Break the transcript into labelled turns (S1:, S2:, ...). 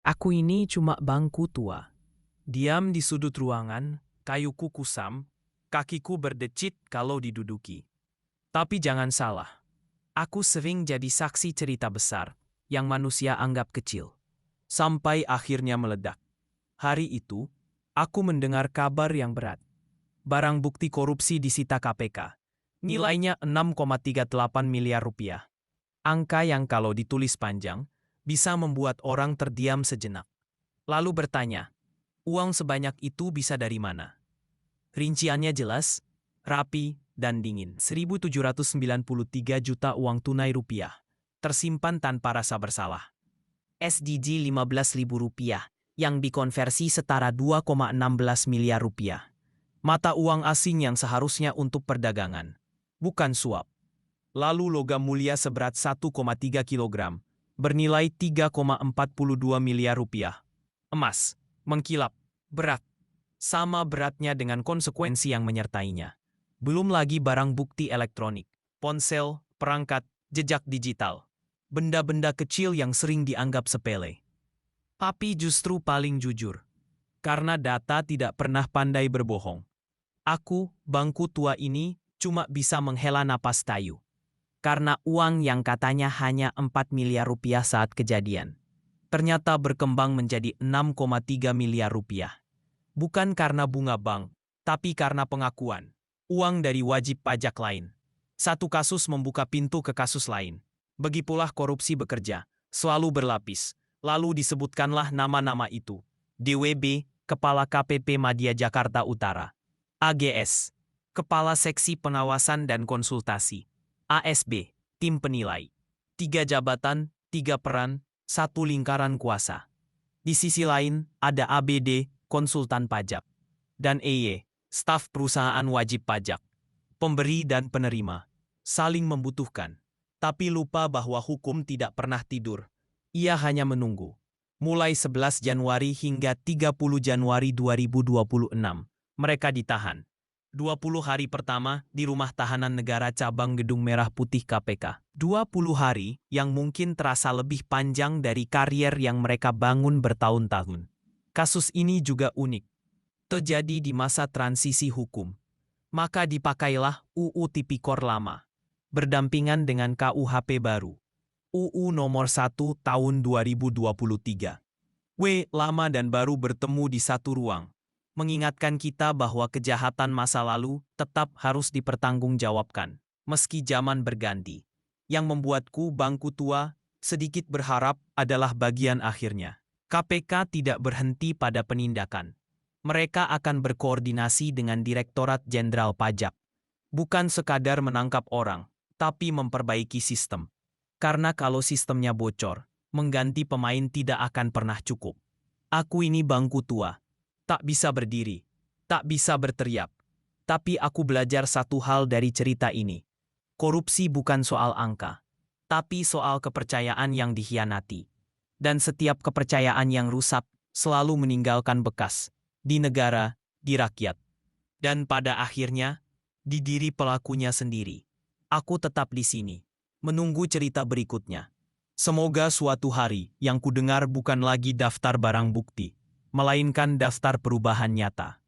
S1: Aku ini cuma bangku tua. Diam di sudut ruangan, kayuku kusam, kakiku berdecit kalau diduduki. Tapi jangan salah, aku sering jadi saksi cerita besar yang manusia anggap kecil. Sampai akhirnya meledak. Hari itu, aku mendengar kabar yang berat. Barang bukti korupsi disita KPK. Nilainya 6,38 miliar rupiah. Angka yang kalau ditulis panjang, bisa membuat orang terdiam sejenak. Lalu bertanya, uang sebanyak itu bisa dari mana? Rinciannya jelas, rapi, dan dingin. 1.793 juta uang tunai rupiah, tersimpan tanpa rasa bersalah. SDG 15.000 rupiah, yang dikonversi setara 2,16 miliar rupiah. Mata uang asing yang seharusnya untuk perdagangan, bukan suap. Lalu logam mulia seberat 1,3 kilogram, bernilai 3,42 miliar rupiah. Emas, mengkilap, berat. Sama beratnya dengan konsekuensi yang menyertainya. Belum lagi barang bukti elektronik, ponsel, perangkat, jejak digital. Benda-benda kecil yang sering dianggap sepele. Tapi justru paling jujur. Karena data tidak pernah pandai berbohong. Aku, bangku tua ini, cuma bisa menghela napas tayu. Karena uang yang katanya hanya 4 miliar rupiah saat kejadian, ternyata berkembang menjadi 6,3 miliar rupiah. Bukan karena bunga bank, tapi karena pengakuan. Uang dari wajib pajak lain. Satu kasus membuka pintu ke kasus lain. Begitulah korupsi bekerja, selalu berlapis. Lalu disebutkanlah nama-nama itu. DWB, Kepala KPP Madya Jakarta Utara. AGS, Kepala Seksi Pengawasan dan Konsultasi. ASB, Tim Penilai. 3 jabatan, 3 peran, 1 lingkaran kuasa. Di sisi lain, ada ABD, konsultan pajak. Dan EY, staf perusahaan wajib pajak. Pemberi dan penerima. Saling membutuhkan. Tapi lupa bahwa hukum tidak pernah tidur. Ia hanya menunggu. Mulai 11 Januari hingga 30 Januari 2026, mereka ditahan. 20 hari pertama di Rumah Tahanan Negara Cabang Gedung Merah Putih KPK. 20 hari yang mungkin terasa lebih panjang dari karier yang mereka bangun bertahun-tahun. Kasus ini juga unik. Terjadi di masa transisi hukum. Maka dipakailah UU Tipikor lama, berdampingan dengan KUHP baru. UU nomor 1 tahun 2023. Lama dan baru bertemu di satu ruang. Mengingatkan kita bahwa kejahatan masa lalu tetap harus dipertanggungjawabkan, meski zaman berganti. Yang membuatku bangku tua, sedikit berharap adalah bagian akhirnya. KPK tidak berhenti pada penindakan. Mereka akan berkoordinasi dengan Direktorat Jenderal Pajak. Bukan sekadar menangkap orang, tapi memperbaiki sistem. Karena kalau sistemnya bocor, mengganti pemain tidak akan pernah cukup. Aku ini bangku tua. Tak bisa berdiri, tak bisa berteriak. Tapi aku belajar satu hal dari cerita ini. Korupsi bukan soal angka, tapi soal kepercayaan yang dikhianati. Dan setiap kepercayaan yang rusak selalu meninggalkan bekas. Di negara, di rakyat. Dan pada akhirnya, di diri pelakunya sendiri. Aku tetap di sini, menunggu cerita berikutnya. Semoga suatu hari yang kudengar bukan lagi daftar barang bukti, melainkan daftar perubahan nyata.